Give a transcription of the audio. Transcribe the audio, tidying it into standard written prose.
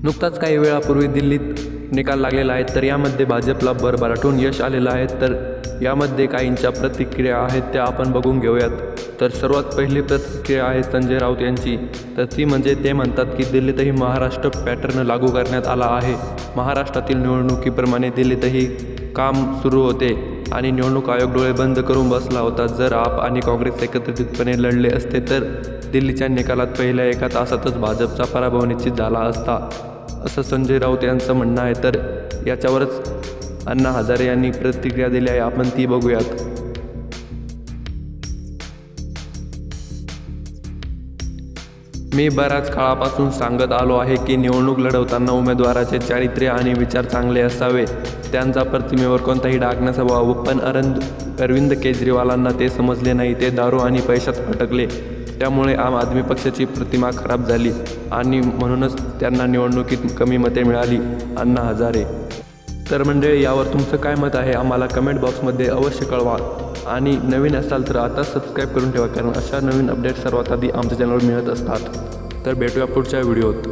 नुकताच काही वेळापूर्वी दिल्लीत निकाल लागलेला आहे, तर यामध्ये भाजपला भरभराटून यश आलेलं आहे। तर यामध्ये काहींच्या प्रतिक्रिया आहेत त्या आपण बघून घेऊयात। तर सर्वात पहिली प्रतिक्रिया आहे संजय राऊत यांची, तर ती म्हणजे ते म्हणतात की दिल्लीतही महाराष्ट्र पॅटर्न लागू करण्यात आला आहे। महाराष्ट्रातील निवडणुकीप्रमाणे दिल्लीतही काम सुरू होते आणि निवडणूक आयोग डोळे बंद करून बसला होता। जर आप आणि काँग्रेस एकत्रितपणे लढले असते तर दिल्लीच्या निकालात पहिल्या एका तासातच भाजपचा पराभव निश्चित झाला असता, असं संजय राऊत यांचं म्हणणं आहे। तर याच्यावरच अण्णा हजारे यांनी प्रतिक्रिया दिली आहे, आपण ती बघूयात। मी बऱ्याच काळापासून सांगत आलो आहे की निवडणूक लढवताना उमेदवाराचे चारित्र्य आणि विचार चांगले असावे, त्यांचा प्रतिमेवर कोणताही डाग नसावा। पण अरविंद केजरीवालांना ते समजले नाही, ते दारू आणि पैशात अटकले, त्यामुळे आम आदमी पक्षाची प्रतिमा खराब झाली आणि म्हणूनच त्यांना निवडणुकीत कमी मते मिळाली, अण्णा हजारे। तर मंडळी, यावर तुमचं काय मत आहे आम्हाला कमेंट बॉक्समध्ये अवश्य कळवा आणि नवीन असाल तर आता सबस्क्राईब करून ठेवा, कारण अशा नवीन अपडेट सर्वात आधी आमच्या चॅनलवर मिळत असतात। तर भेटूया पुढच्या व्हिडिओत।